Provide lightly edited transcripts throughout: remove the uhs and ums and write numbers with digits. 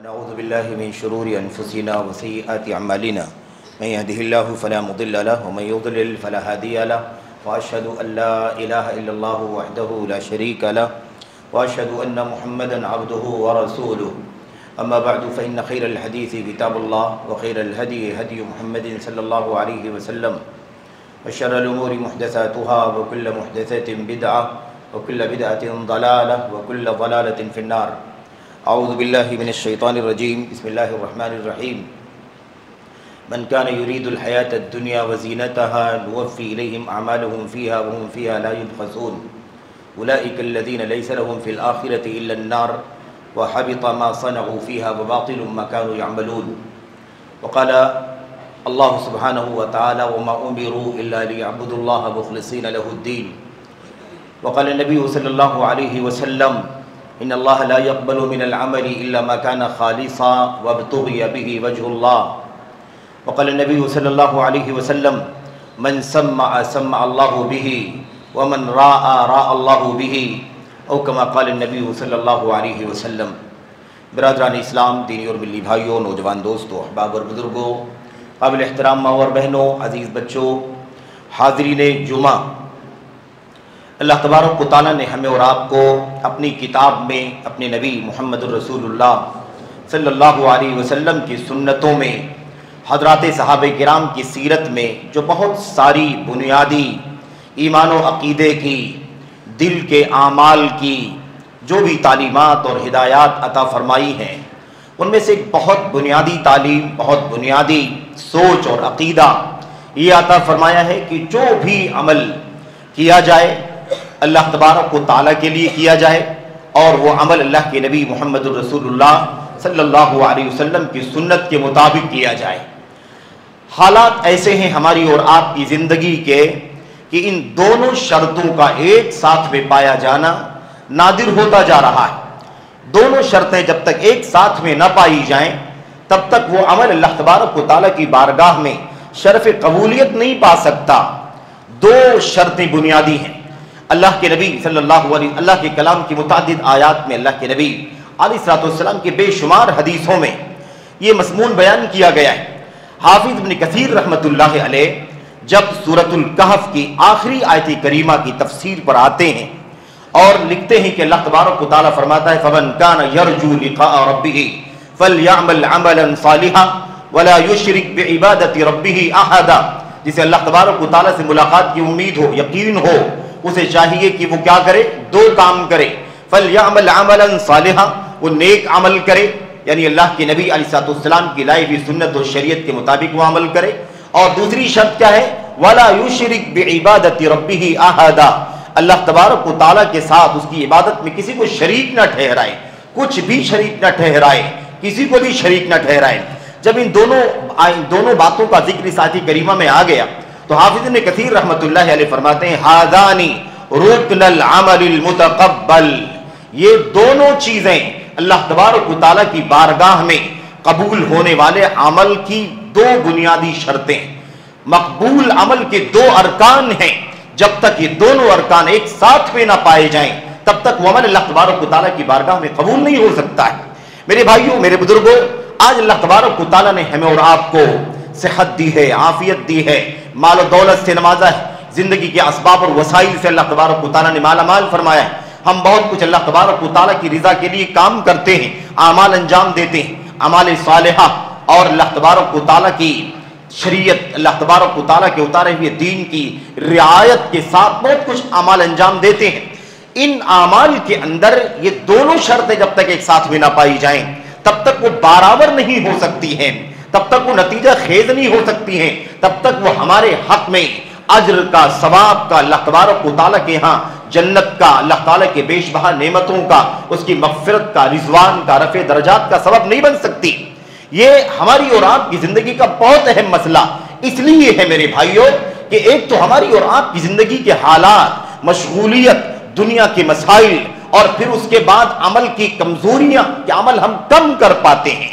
نعوذ بالله من شرور أنفسنا وسيئات أعمالنا من يهده الله فلا مضل له ومن يضلل فلا هادي له وأشهد أن لا إله إلا الله وحده لا شريك له وأشهد أن محمدا عبده ورسوله أما بعد فإن خير الحديث كتاب الله وخير الهدي هدي محمد صلى الله عليه وسلم وشر الأمور محدثاتها وكل محدثة بدعة وكل بدعة ضلالة وكل ضلالة في النار. اعوذ باللہ من الشیطان الرجیم. بسم اللہ الرحمن الرحیم. من كان يريد الحياة الدنيا وزينتها نوفي إليهم أعمالهم فيها وهم فيها لا يبخسون أولئك الذين ليس لهم في الآخرة إلا النار وحبط ما صنعوا فيها وباطل ما كانوا يعملون. وقال الله سبحانه وتعالى وما أمروا إلا ليعبدوا الله مخلصين له الدين. وقال النبي صلى الله عليه وسلم ان اللہ لا يقبل من العمل الا ما كان خالصا وابتغي به وجه الله. وقال النبي صلى الله عليه وسلم من سمع سمع الله به ومن راى راى الله به او كما قال النبي صلى الله عليه وسلم. برادران اسلام، دینی اور ملی بھائیوں، نوجوان دوستوں، احباب اور بزرگوں، قابل احترام ماں اور بہنوں، عزیز بچوں، حاضرین جمعہ، اللہ تبارک و تعالیٰ نے ہمیں اور آپ کو اپنی کتاب میں اپنے نبی محمد الرسول اللہ صلی اللہ علیہ وسلم کی سنتوں میں، حضرات صحابہ کرام کی سیرت میں جو بہت ساری بنیادی ایمان و عقیدے کی، دل کے اعمال کی جو بھی تعلیمات اور ہدایات عطا فرمائی ہیں، ان میں سے ایک بہت بنیادی تعلیم، بہت بنیادی سوچ اور عقیدہ یہ عطا فرمایا ہے کہ جو بھی عمل کیا جائے اللہ تبارک و تعالیٰ کے لیے کیا جائے، اور وہ عمل اللہ کے نبی محمد الرسول اللہ صلی اللہ علیہ وسلم کی سنت کے مطابق کیا جائے. حالات ایسے ہیں ہماری اور آپ کی زندگی کے کہ ان دونوں شرطوں کا ایک ساتھ میں پایا جانا نادر ہوتا جا رہا ہے. دونوں شرطیں جب تک ایک ساتھ میں نہ پائی جائیں تب تک وہ عمل اللہ تبارک و تعالیٰ کی بارگاہ میں شرف قبولیت نہیں پا سکتا. دو شرطیں بنیادی ہیں. اللہ کے نبی صلی اللہ علیہ وسلم، اللہ کے کلام کی متعدد آیات میں اللہ کے نبی علیہ السلام کے بے شمار حدیثوں میں یہ مضمون بیان کیا گیا ہے. حافظ ابن کثیر رحمۃ اللہ علیہ جب سورۃ الکہف کی آخری آیت کریمہ کی تفسیر پر آتے ہیں اور لکھتے ہیں کہ اللہ تبارک و تعالیٰ فرماتا ہے فَمَنْ كَانَ يَرْجُو لِقَاءَ رَبِّهِ فَلْيَعْمَلْ عَمَلًا صَالِحًا وَلَا يُشْرِكْ بِعِبَادَةِ رَبِّهِ أَحَدًا. جسے اللہ تبارک و تعالیٰ سے ملاقات کی امید ہو، یقین ہو، اسے چاہیے کہ وہ کیا کرے؟ دو کام کرے. فَلْيَعْمَلْ عَمَلًا صَالِحًا، وہ نیک عمل کرے، یعنی اللہ کے نبی علیہ السلام کی لائی ہوئی سنت و شریعت کے مطابق وہ عمل کرے. اور دوسری شرط کیا ہے؟ وَلَا يُشْرِكْ بِعِبَادَةِ رَبِّهِ أَحَدًا، اللہ تبارک و تعالیٰ کے ساتھ اس کی عبادت میں کسی کو شریک نہ ٹھہرائے، کچھ بھی شریک نہ ٹھہرائے، کسی کو بھی شریک نہ ٹھہرائے. جب ان دونوں باتوں کا ذکر اس آیت کریمہ میں آ گیا تو حافظ ابن کثیر رحمۃ اللہ علیہ فرماتے ہیں ہذانی رکن العمل المتقبل، یہ دونوں چیزیں اللہ تبارک و تعالیٰ کی بارگاہ میں قبول ہونے والے عمل کی دو بنیادی شرطیں، مقبول عمل کے دو ارکان ہیں. جب تک یہ دونوں ارکان ایک ساتھ میں نہ پائے جائیں تب تک وہ عمل اللہ تبارک و تعالیٰ کی بارگاہ میں قبول نہیں ہو سکتا ہے. میرے بھائیوں، میرے بزرگوں، آج اللہ تبارک و تعالیٰ نے ہمیں اور آپ کو صحت دی ہے، عافیت دی ہے، مال و دولت سے نوازا ہے، زندگی کے اسباب اور وسائل سے اللہ تبارک و تعالیٰ نے مالا مال فرمایا ہے. ہم بہت کچھ اللہ تبارک و تعالیٰ کی رضا کے لیے کام کرتے ہیں، اعمال انجام دیتے ہیں، اعمال صالحہ اور اللہ تبارک و تعالیٰ کی شریعت، اللہ تبارک و تعالیٰ کے اتارے ہوئے دین کی رعایت کے ساتھ بہت کچھ اعمال انجام دیتے ہیں. ان اعمال کے اندر یہ دونوں شرطیں جب تک ایک ساتھ میں نہ پائی جائیں تب تک وہ برابر نہیں ہو سکتی ہیں، تب تک وہ نتیجہ خیز نہیں ہو سکتی ہیں، تب تک وہ ہمارے حق میں اجر کا، ثواب کا، اللہ تبارک و تعالیٰ کے ہاں جنت کا، اللہ تعالیٰ کے بیش بہا نعمتوں کا، اس کی مغفرت کا، رضوان کا، رفع درجات کا سبب نہیں بن سکتی. یہ ہماری اور آپ کی زندگی کا بہت اہم مسئلہ اس لیے ہے میرے بھائیوں کہ ایک تو ہماری اور آپ کی زندگی کے حالات، مشغولیت، دنیا کے مسائل، اور پھر اس کے بعد عمل کی کمزوریاں کہ عمل ہم کم کر پاتے ہیں.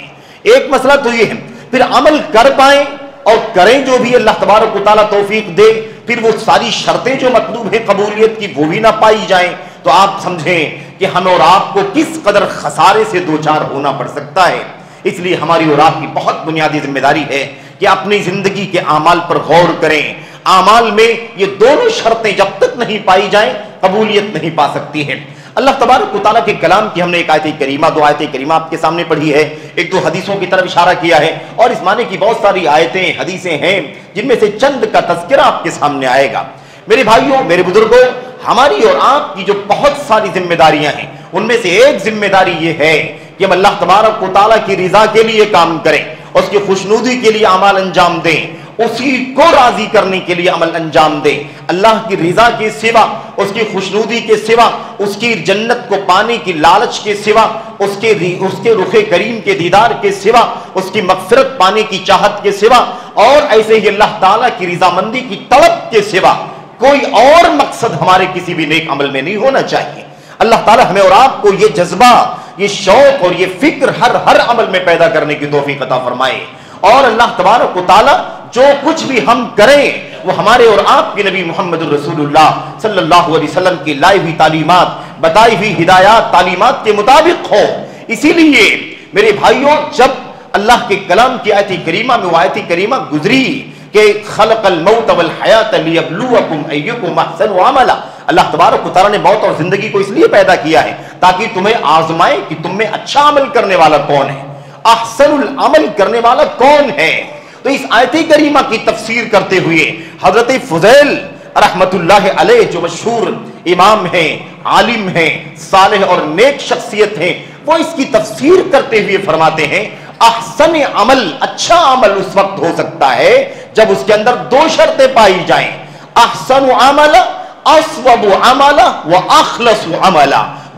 ایک مسئلہ تو یہ ہے. پھر عمل کر پائیں اور کریں جو بھی اللہ تبارک و تعالیٰ توفیق دے، پھر وہ ساری شرطیں جو مطلوب ہیں قبولیت کی وہ بھی نہ پائی جائیں تو آپ سمجھیں کہ ہمیں اور آپ کو کس قدر خسارے سے دوچار ہونا پڑ سکتا ہے. اس لیے ہماری اور آپ کی بہت بنیادی ذمہ داری ہے کہ اپنی زندگی کے اعمال پر غور کریں. اعمال میں یہ دونوں شرطیں جب تک نہیں پائی جائیں قبولیت نہیں پا سکتی ہے. اللہ تبارک و تعالیٰ کے کلام کی ہم نے ایک آیت کریمہ، دو آیت کریمہ آپ کے سامنے پڑھی ہے، ایک دو حدیثوں کی طرف اشارہ کیا ہے، اور اس معنی کی بہت ساری آیتیں حدیثیں ہیں جن میں سے چند کا تذکرہ آپ کے سامنے آئے گا. میرے بھائیوں، میرے بزرگوں، ہماری اور آپ کی جو بہت ساری ذمہ داریاں ہیں ان میں سے ایک ذمہ داری یہ ہے کہ ہم اللہ تبارک و تعالیٰ کی رضا کے لیے کام کریں، اس کی خوشنودی کے لیے عمل انجام دیں، اسی کو راضی کرنے کے لیے عمل انجام دیں. اللہ کی رضا کے سوا، اس کی خوشنودی کے سوا، اس کی جنت کو پانے کی لالچ کے سوا، اس کے رخ کریم کے دیدار کے سوا، اس کی مغفرت پانے کی چاہت کے سوا، اور ایسے ہی اللہ تعالیٰ کی رضامندی کی طلب کے سوا کوئی اور مقصد ہمارے کسی بھی نیک عمل میں نہیں ہونا چاہیے. اللہ تعالیٰ ہمیں اور آپ کو یہ جذبہ، یہ شوق اور یہ فکر ہر عمل میں پیدا کرنے کی توفیق عطا فرمائے. اور اللہ تبارک و تعالیٰ جو کچھ بھی ہم کریں وہ ہمارے اور آپ کے نبی محمد الرسول اللہ صلی اللہ علیہ وسلم کی لائی ہوئی تعلیمات، بتائی ہوئی ہدایات، تعلیمات کے مطابق ہو. اسی لیے میرے بھائیوں، جب اللہ کے کلام کی آیت کریمہ میں وہ آیت کریمہ گزری کہ خلق الموت والحیات لیبلوکم ایکم احسن عملا، اللہ تبارک و تعالیٰ نے موت اور زندگی کو اس لیے پیدا کیا ہے تاکہ تمہیں آزمائے کہ تم میں اچھا عمل کرنے والا کون ہے، احسن العمل کرنے والا کون ہے. تو اس آیت کریمہ کی تفسیر کرتے ہوئے حضرت فضیل رحمت اللہ علیہ، جو مشہور امام ہیں، عالم ہیں، صالح اور نیک شخصیت ہیں، وہ اس کی تفسیر کرتے ہوئے فرماتے ہیں احسن عمل، اچھا عمل اس وقت ہو سکتا ہے جب اس کے اندر دو شرطیں پائی جائیں، احسن عمل، اصوب عمل و اخلص عمل،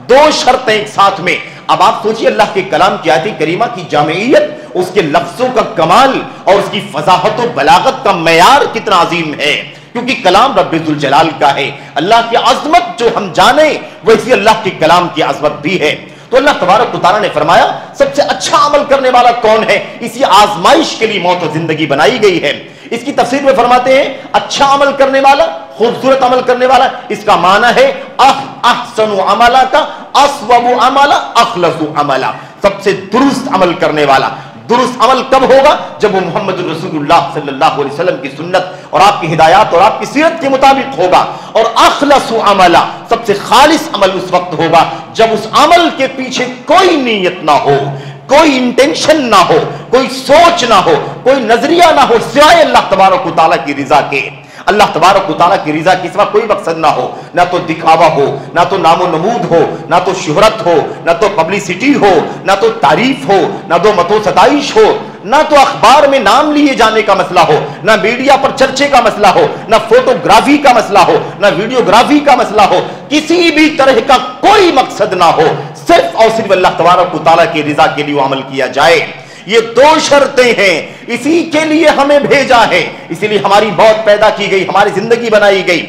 دو شرطیں ایک ساتھ میں. اب آپ سوچئے اللہ کے کلام کی آیت کریمہ کی جامعیت، اس کے لفظوں کا کمال اور اس کی فصاحت و بلاغت کا معیار کتنا عظیم ہے، کیونکہ کلام رب ذوالجلال کا ہے. اللہ کی عظمت جو ہم جانیں ویسی اللہ کے کلام کی عظمت بھی ہے. تو اللہ تبارک و تعالیٰ نے فرمایا سب سے اچھا عمل کرنے والا کون ہے، اسی آزمائش کے لیے موت و زندگی بنائی گئی ہے. اس کی تفسیر میں فرماتے ہیں اچھا عمل کرنے والا، خوبصورت عمل کرنے والا، اس کا معنی ہے احسن عملا کا اصوب عملا اخلص عملا، سب سے درست عمل کرنے والا. درست عمل کب ہوگا؟ جب وہ محمد الرسول اللہ صلی اللہ علیہ وسلم کی سنت اور آپ کی ہدایات اور آپ کی سیرت کے مطابق ہوگا. اور اخلص عملا، سب سے خالص عمل اس وقت ہوگا جب اس عمل کے پیچھے کوئی نیت نہ ہو، کوئی انٹینشن نہ ہو، کوئی سوچ نہ ہو، کوئی نظریہ نہ ہو سوائے اللہ تبارک و تعالیٰ کی رضا کے. اللہ تبارک و تعالیٰ کی رضا کے سوا کوئی مقصد نہ ہو، نہ تو دکھاوا ہو، نہ تو نام و نمود ہو، نہ تو شہرت ہو، نہ تو پبلسٹی ہو، نہ تو تعریف ہو، نہ تو مدح و ستائش ہو، نہ تو اخبار میں نام لیے جانے کا مسئلہ ہو، نہ میڈیا پر چرچے کا مسئلہ ہو، نہ فوٹوگرافی کا مسئلہ ہو، نہ ویڈیوگرافی کا مسئلہ ہو. کسی بھی طرح کا کوئی مقصد نہ ہو، صرف اور صرف اللہ تبارک و تعالیٰ کی رضا کے لیے عمل کیا جائے. یہ دو شرطیں ہیں، اسی کے لیے ہمیں بھیجا ہے، اسی لیے ہماری موت پیدا کی گئی، ہماری زندگی بنائی گئی.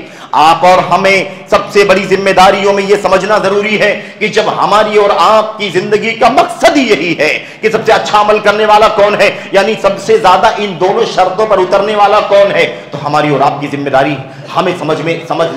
آپ اور ہمیں سب سے بڑی ذمہ داریوں میں یہ سمجھنا ضروری ہے کہ جب ہماری اور آپ کی زندگی کا مقصد ہی یہی ہے کہ سب سے اچھا عمل کرنے والا کون ہے، یعنی سب سے زیادہ ان دونوں شرطوں پر اترنے والا کون ہے، تو ہماری اور آپ کی ذمہ داری ہمیں سمجھ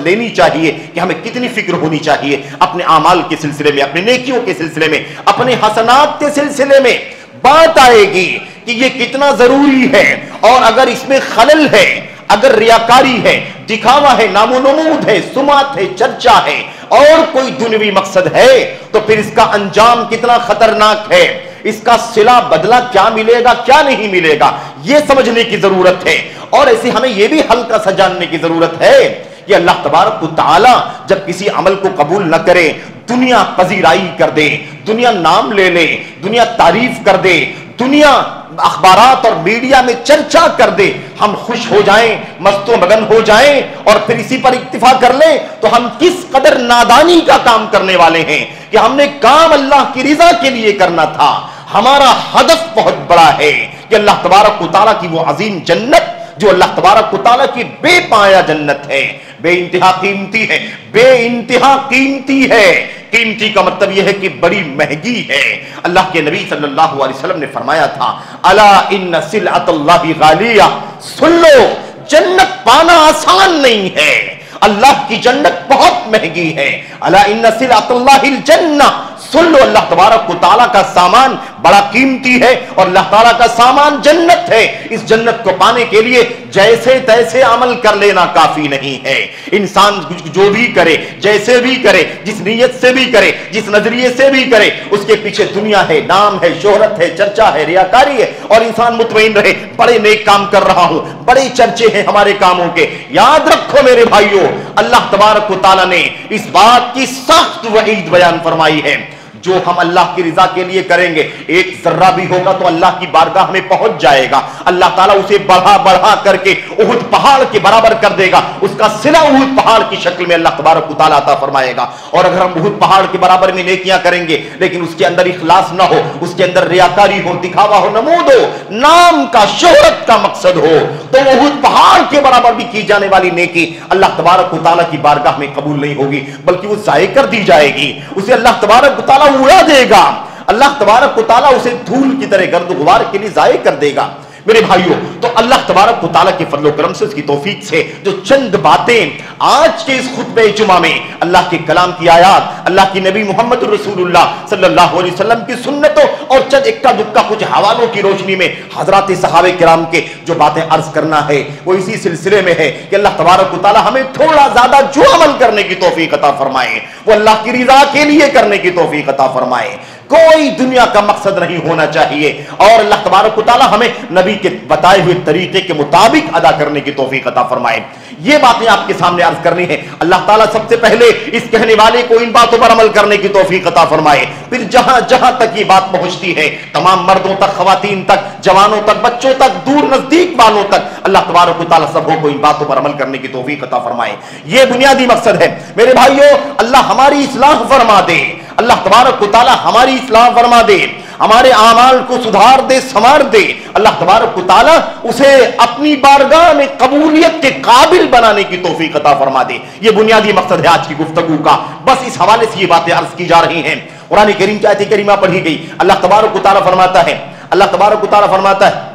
لینی چاہیے کہ ہمیں کتنی فکر ہونی چاہیے اپنے اعمال کے سلسلے میں، اپنے نیکیوں کے سلسلے میں، اپنے حسنات کے سلسلے میں. بات آئے گی کہ یہ کتنا ضروری ہے، اور اگر اس میں خلل ہے، اگر ریاکاری ہے، دکھاوا ہے، نام و نمود ہے، سمعت ہے، چرچا ہے، اور کوئی دنیوی مقصد ہے، تو پھر اس کا انجام کتنا خطرناک ہے، اس کا صلہ بدلہ کیا ملے گا، کیا نہیں ملے گا، یہ سمجھنے کی ضرورت ہے. اور ایسے ہمیں یہ بھی ہلکا سا جاننے کی ضرورت ہے کہ اللہ تبارک و تعالی جب کسی عمل کو قبول نہ کرے، دنیا پذیرائی کر دے، دنیا نام لے لے، دنیا تعریف کر دے، دنیا اخبارات اور میڈیا میں چرچا کر دے، ہم خوش ہو جائیں، مست و مگن ہو جائیں اور پھر اسی پر اکتفا کر لیں، تو ہم کس قدر نادانی کا کام کرنے والے ہیں کہ ہم نے کام اللہ کی رضا کے لیے کرنا تھا. ہمارا ہدف بہت بڑا ہے کہ اللہ تبارک و تعالیٰ کی وہ عظیم جنت جو اللہ تبارک و تعالیٰ کی بے پایا جنت ہے، بے انتہا قیمتی ہے، بے انتہا قیمتی ہے. قیمتی کا مطلب یہ ہے کہ بڑی مہنگی ہے. اللہ کے نبی صلی اللہ علیہ وسلم نے فرمایا تھا الا ان سلعۃ اللہ غالیہ، سن لو جنت پانا آسان نہیں ہے، اللہ کی جنت بہت مہنگی ہے. الا ان سلعۃ اللہ الجنہ، سن لو اللہ تبارک و تعالیٰ کا سامان بڑا قیمتی ہے اور اللہ تعالیٰ کا سامان جنت ہے. اس جنت کو پانے کے لیے جیسے تیسے عمل کر لینا کافی نہیں ہے. انسان جو بھی کرے، جیسے بھی کرے، جس نیت سے بھی کرے، جس نظریے سے بھی کرے، اس کے پیچھے دنیا ہے، نام ہے، شہرت ہے، چرچا ہے، ریاکاری ہے، اور انسان مطمئن رہے بڑے نیک کام کر رہا ہوں، بڑے چرچے ہیں ہمارے کاموں کے. یاد رکھو میرے بھائیوں، اللہ تبارک و تعالیٰ نے اس بات کی سخت وعید بیان فرمائی ہے. جو ہم اللہ کی رضا کے لیے کریں گے، ایک ذرہ بھی ہوگا تو اللہ کی بارگاہ میں پہنچ جائے گا. اللہ تعالیٰ اسے بڑھا بڑھا کر کے احد پہاڑ کے برابر کر دے گا. اس کا صلہ احد پہاڑ کی شکل میں اللہ تبارک و تعالیٰ عطا فرمائے گا. اور اگر ہم احد پہاڑ کے برابر میں نیکیاں کریں گے لیکن اس کے اندر اخلاص نہ ہو، اس کے اندر ریاکاری ہو، دکھاوا ہو، نمود ہو، نام کا، شہرت کا مقصد ہو، تو احد پہاڑ کے برابر بھی کی جانے والی نیکی اللہ تبارک و تعالیٰ کی بارگاہ میں قبول نہیں ہوگی، بلکہ وہ ضائع کر دی جائے گی. اسے اللہ تبارک و تعالیٰ اڑا دے گا. اللہ تبارک و تعالیٰ اسے دھول کی طرح گرد و غبار کے لیے ضائع کر دے گا. میرے بھائیوں، تو اللہ تبارک و تعالیٰ کے فضل و کرم سے، اس کی توفیق سے، جو چند باتیں آج کے اس خطبہ جمعہ میں اللہ کے کلام کی آیات، اللہ کی نبی محمد رسول اللہ صلی اللہ علیہ وسلم کی سنتوں اور چند اکا دکا کچھ حوالوں کی روشنی میں حضرات صحابہ کرام کے جو باتیں عرض کرنا ہے، وہ اسی سلسلے میں ہے کہ اللہ تبارک و تعالیٰ ہمیں تھوڑا زیادہ جو عمل کرنے کی توفیق عطا فرمائے وہ اللہ کی رضا کے لیے کرنے کی توفیق عطا فرمائے. کوئی دنیا کا مقصد نہیں ہونا چاہیے، اور اللہ تبارک و تعالیٰ ہمیں نبی کے بتائے ہوئے طریقے کے مطابق ادا کرنے کی توفیق عطا فرمائے. یہ باتیں آپ کے سامنے عرض کرنی ہے. اللہ تعالیٰ سب سے پہلے اس کہنے والے کو ان باتوں پر عمل کرنے کی توفیق عطا فرمائے. پھر جہاں جہاں تک یہ بات پہنچتی ہے، تمام مردوں تک، خواتین تک، جوانوں تک، بچوں تک، دور نزدیک والوں تک، اللہ تبارک و تعالیٰ سب کو ان باتوں پر عمل کرنے کی توفیق عطا فرمائے. یہ بنیادی مقصد ہے. میرے بھائیوں، اللہ ہماری اصلاح فرما دے. اللہ تبارک و تعالیٰ ہماری اصلاح فرما دے، ہمارے اعمال کو سدھار دے، سنوار دے. اللہ تبارک و تعالیٰ اسے اپنی بارگاہ میں قبولیت کے قابل بنانے کی توفیق عطا فرما دے. یہ بنیادی مقصد ہے آج کی گفتگو کا. بس اس حوالے سے یہ باتیں عرض کی جا رہی ہیں. قرآن کریم کی آیت کریمہ پڑھی گئی. اللہ تبارک و تعالیٰ فرماتا ہے، اللہ تبارک و تعالیٰ فرماتا ہے،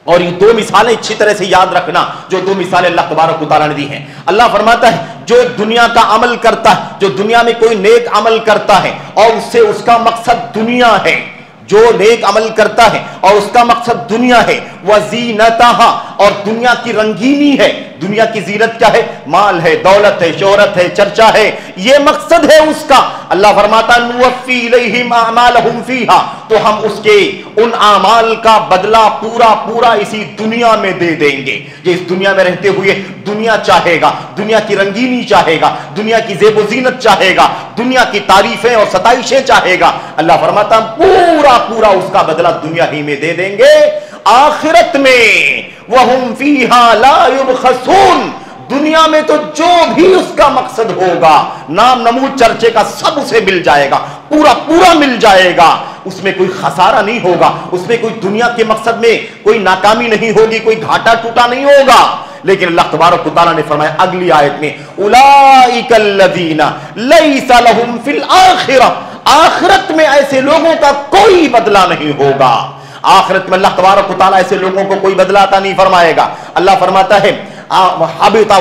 اور یہ دو مثالیں اچھی طرح سے یاد رکھنا، جو دو مثالیں اللہ تبارک و تعالیٰ نے دی ہیں. اللہ فرماتا ہے جو دنیا کا عمل کرتا ہے، جو دنیا میں کوئی نیک عمل کرتا ہے اور اس سے اس کا مقصد دنیا ہے، جو نیک عمل کرتا ہے اور اس کا مقصد دنیا ہے، وزینتہا، اور دنیا کی رنگینی ہے. دنیا کی زینت کیا ہے؟ مال ہے، دولت ہے، شہرت ہے، چرچا ہے، یہ مقصد ہے اس کا. اللہ فرماتا نوفی الیہم اعمالہم فیہا، تو ہم اس کے ان اعمال کا بدلہ پورا پورا اسی دنیا میں دے دیں گے. یہ اس دنیا میں رہتے ہوئے دنیا چاہے گا، دنیا کی رنگینی چاہے گا، دنیا کی زیب و زینت چاہے گا، دنیا کی تعریفیں اور ستائشیں چاہے گا. اللہ فرماتا پورا پورا اس کا بدلہ دنیا ہی میں دے دیں گے. آخرت میں وَهُمْ فِيهَا لَا يُبْخَسُونَ، دنیا میں تو جو بھی اس کا مقصد ہوگا، نام نمود چرچے کا، سب اسے مل جائے گا، پورا پورا مل جائے گا. اس میں کوئی خسارہ نہیں ہوگا، اس میں کوئی دنیا کے مقصد میں کوئی ناکامی نہیں ہوگی، کوئی گھاٹا ٹوٹا نہیں ہوگا. لیکن اللہ تبارک و تعالیٰ نے فرمایا اگلی آیت میں اولئک الذین لیس لہم فی الآخرہ، آخرت میں ایسے لوگوں کا کوئی بدلہ نہیں ہوگا. آخرت میں اللہ تبارک و تعالیٰ ایسے لوگوں کو کوئی بدلہ عطا نہیں فرمائے گا. اللہ فرماتا ہے وَحَبِطَ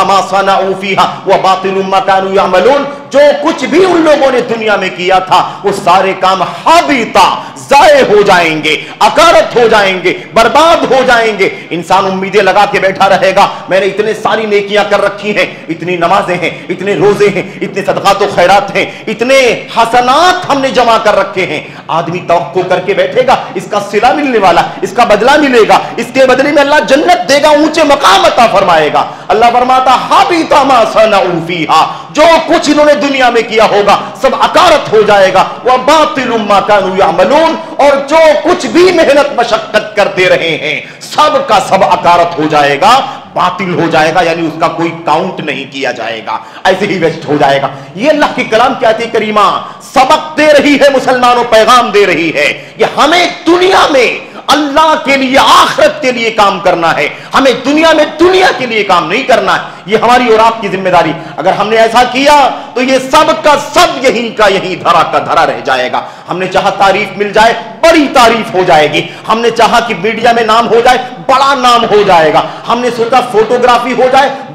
مَا صَنَعُوا فِيهَا وَبَاطِلٌ مَا كَانُوا يَعْمَلُونَ، جو کچھ بھی ان لوگوں نے دنیا میں کیا تھا وہ سارے کام حبیطہ، ضائع ہو جائیں گے، اکارت ہو جائیں گے، برباد ہو جائیں گے. انسان امیدیں لگا کے بیٹھا رہے گا، میں نے اتنے ساری نیکیاں کر رکھی ہیں، اتنی نمازیں ہیں، اتنے روزے ہیں، اتنے صدقات و خیرات ہیں، اتنے حسنات ہم نے جمع کر رکھے ہیں. آدمی توقع کر کے بیٹھے گا اس کا صلہ ملنے والا، اس کا بدلہ ملے گا، اس کے بدلے میں اللہ جنت دے گا، اونچے مقام عطا فرمائے گا. اللہ فرماتا حبط ما صنعوا فیہا، جو کچھ انہوں نے دنیا میں کیا ہوگا سب اکارت ہو جائے گا. وباطل ما كانوا يعملون، اور جو کچھ بھی محنت مشقت کرتے رہے ہیں سب کا سب اکارت ہو جائے گا، باطل ہو جائے گا، یعنی اس کا کوئی کاؤنٹ نہیں کیا جائے گا، ایسے ہی ویسٹ ہو جائے گا. یہ اللہ کے کلام کی آیت کریمہ سبق دے رہی ہے، مسلمانوں پیغام دے رہی ہے کہ ہمیں دنیا میں اللہ کے لیے، آخرت کے لیے کام کرنا ہے، ہمیں دنیا میں دنیا کے لیے کام نہیں کرنا ہے. یہ ہماری اور آپ کی ذمہ داری. اگر ہم نے ایسا کیا تو یہ سب کا سب یہیں کا یہیں دھرا کا دھرا رہ جائے گا. ہم نے چاہا تعریف مل جائے، بڑی تعریف ہو جائے گی. ہم نے چاہا کہ میڈیا میں نام ہو جائے، بڑا نام ہو جائے گا. ہم نے سوچا فوٹوگرافی ہو جائے،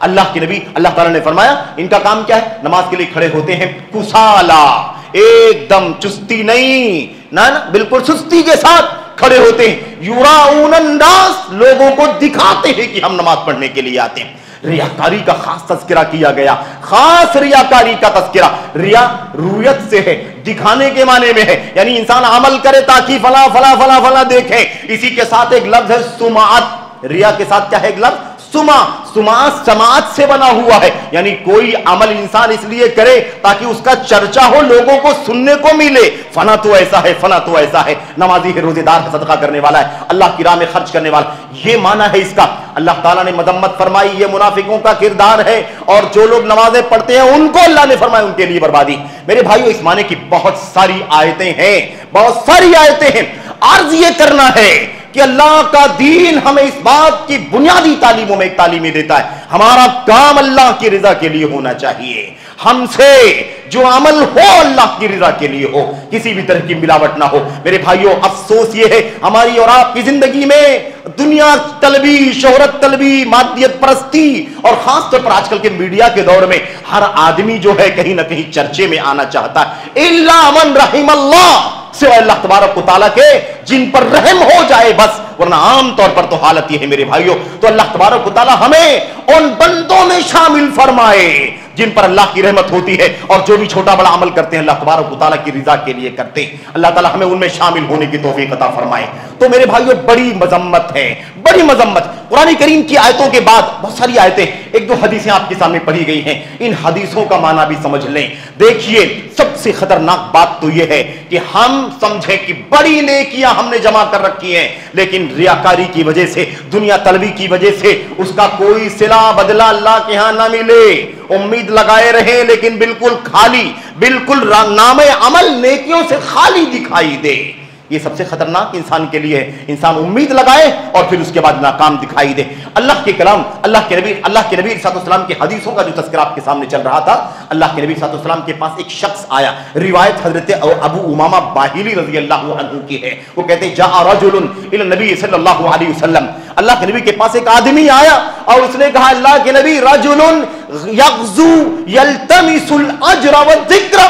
اللہ کے نبی اللہ تعالیٰ نے فرمایا ان کا کام کیا ہے؟ نماز کے لیے کھڑے ہوتے ہیں کسالا، ایک دم چستی نہیں، نہ بالکل سستی کے ساتھ کھڑے ہوتے ہیں، یراؤن الناس، لوگوں کو دکھاتے ہیں کہ ہم نماز پڑھنے کے لیے آتے ہیں۔ ریاکاری کا خاص تذکرہ کیا گیا، خاص ریاکاری کا تذکرہ۔ ریا رویت سے ہے، دکھانے کے معنی میں ہے، یعنی انسان عمل کرے تاکہ فلاں فلاں فلاں فلاں دیکھیں۔ اسی کے ساتھ ایک لفظ ہے سمعت، ریا کے ساتھ کیا ہے ایک لفظ؟ سمعت سماعت سے بنا ہوا ہے، یعنی کوئی عمل انسان اس لیے کرے تاکہ اس کا چرچا ہو، لوگوں کو سننے کو ملے، فنا تو ایسا ہے، فنا تو ایسا ہے، نمازی ہے، روزے دار ہے، صدقہ کرنے والا ہے، اللہ کی راہ میں خرچ کرنے والا، یہ معنی ہے اس کا۔ اللہ تعالیٰ نے مذمت فرمائی یہ منافقوں کا کردار ہے، اور جو لوگ نمازیں پڑھتے ہیں ان کو اللہ نے فرمایا ان کے لیے بربادی۔ میرے بھائیو اس معنی کی بہت ساری آیتیں ہیں، بہت ساری آیتیں ہیں۔ عرض یہ کرنا ہے کہ اللہ کا دین ہمیں اس بات کی بنیادی تعلیموں میں ایک تعلیمی دیتا ہے، ہمارا کام اللہ کی رضا کے لیے ہونا چاہیے، ہم سے جو عمل ہو اللہ کی رضا کے لیے ہو، کسی بھی طرح کی ملاوٹ نہ ہو۔ میرے بھائیوں افسوس یہ ہے ہماری اور آپ کی زندگی میں دنیا طلبی، شہرت طلبی، مادیت پرستی، اور خاص طور پر آج کل کے میڈیا کے دور میں ہر آدمی جو ہے کہیں نہ کہیں چرچے میں آنا چاہتا ہے، الا من رحم اللہ، سوائے اللہ تبارک و تعالیٰ کے جن پر رحم ہو جائے بس، ورنہ عام طور پر تو حالت یہ ہے میرے بھائیوں۔ تو اللہ تبارک و تعالیٰ ہمیں ان بندوں میں شامل فرمائے جن پر اللہ کی رحمت ہوتی ہے، اور جو بھی چھوٹا بڑا عمل کرتے ہیں اللہ تبارک و تعالیٰ کی رضا کے لیے کرتے ہیں، اللہ تعالیٰ ہمیں ان میں شامل ہونے کی توفیق عطا فرمائے۔ تو میرے بھائیوں بڑی مذمت ہے، بڑی مذمت۔ قرآن کریم کی آیتوں کے بعد بہت ساری آیتیں، ایک دو حدیثیں آپ کے سامنے پڑھی گئی ہیں، ان حدیثوں کا معنی بھی سمجھ لیں۔ دیکھیے سب سے خطرناک بات تو یہ ہے کہ ہم سمجھیں کہ بڑی نیکیاں ہم نے جمع کر رکھی ہیں، لیکن ریاکاری کی وجہ سے، دنیا طلبی کی وجہ سے اس کا کوئی صلہ بدلہ اللہ کے ہاں نہ ملے، امید لگائے رہیں لیکن بالکل خالی، بالکل نام عمل نیکیوں سے خالی دکھائی دے۔ یہ سب سے خطرناک انسان کے لیے ہے، انسان امید لگائے اور پھر اس کے بعد ناکام دکھائی دے۔ اللہ کے کلام، اللہ کے نبی علیہ السلام کی حدیثوں کا جو تذکرہ آپ کے سامنے چل رہا تھا، اللہ کے نبی علیہ السلام کے پاس ایک شخص آیا، روایت حضرت ابو امامہ باہلی رضی اللہ عنہ کی ہے، وہ کہتے ہیں جاء رجل الی النبی صلی اللہ علیہ وسلم، اللہ کے نبی کے پاس ایک آدمی آیا اور اس نے کہا اللہ کے نبی رجل یغزو یلتمس الاجر والذکر،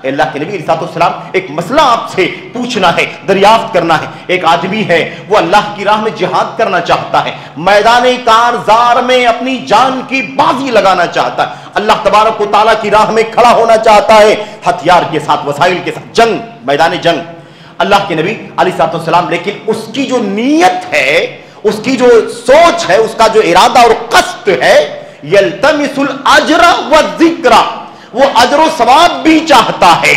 اللہ کے نبی علیہ السلام ایک مسئلہ آپ سے پوچھنا ہے، دریافت کرنا ہے۔ ایک آدمی ہے وہ اللہ کی راہ میں جہاد کرنا چاہتا ہے، میدان کارزار میں اپنی جان کی بازی لگانا چاہتا ہے، اللہ تبارک و تعالیٰ کی راہ میں کھڑا ہونا چاہتا ہے، ہتھیار کے ساتھ، وسائل کے ساتھ، جنگ، میدان جنگ۔ اللہ کے نبی علیہ السلام لیکن اس کی جو نیت ہے، اس کی جو سوچ ہے، اس کا جو ارادہ اور قصد ہے، یلتمس الاجر والذکر، وہ اجر و ثواب بھی چاہتا ہے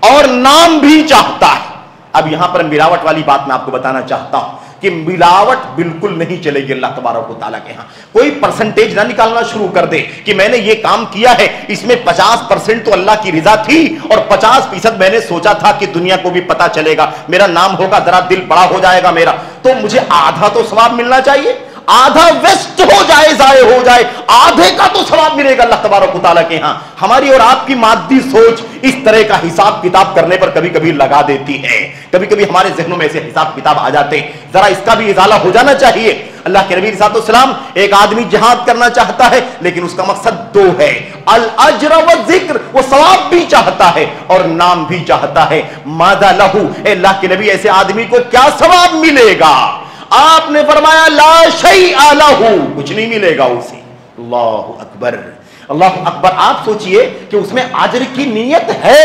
اور نام بھی چاہتا ہے۔ اب یہاں پر ملاوٹ والی بات میں آپ کو بتانا چاہتا ہوں کہ ملاوٹ بالکل نہیں چلے گی اللہ تبارک و تعالیٰ کے ہاں۔ کوئی پرسنٹیج نہ نکالنا شروع کر دے کہ میں نے یہ کام کیا ہے، اس میں 50% تو اللہ کی رضا تھی اور 50% میں نے سوچا تھا کہ دنیا کو بھی پتا چلے گا، میرا نام ہوگا، ذرا دل بڑا ہو جائے گا میرا، تو مجھے آدھا تو ثواب ملنا چاہیے، آدھا ویسٹ ہو جائے، ضائع ہو جائے، آدھے کا تو ثواب ملے گا اللہ تبارک و تعالیٰ کے ہاں۔ ہماری اور آپ کی مادی سوچ اس طرح کا حساب کتاب کرنے پر کبھی کبھی لگا دیتی ہے، کبھی کبھی ہمارے ذہنوں میں ایسے حساب کتاب آ جاتے ہیں، ذرا اس کا بھی ازالہ ہو جانا چاہیے۔ اللہ کے نبی علیہ السلام، ایک آدمی جہاد کرنا چاہتا ہے لیکن اس کا مقصد دو ہے، الاجر والذکر، وہ ثواب بھی چاہتا ہے اور نام بھی چاہتا ہے۔ ماذا لہو، اے اللہ کے نبی ایسے آدمی کو کیا ثواب ملے گا؟ آپ نے فرمایا لا شیء لہ، کچھ نہیں ملے گا اسے۔ اللہ اکبر، اللہ اکبر۔ آپ سوچئے کہ اس میں اجر کی نیت ہے،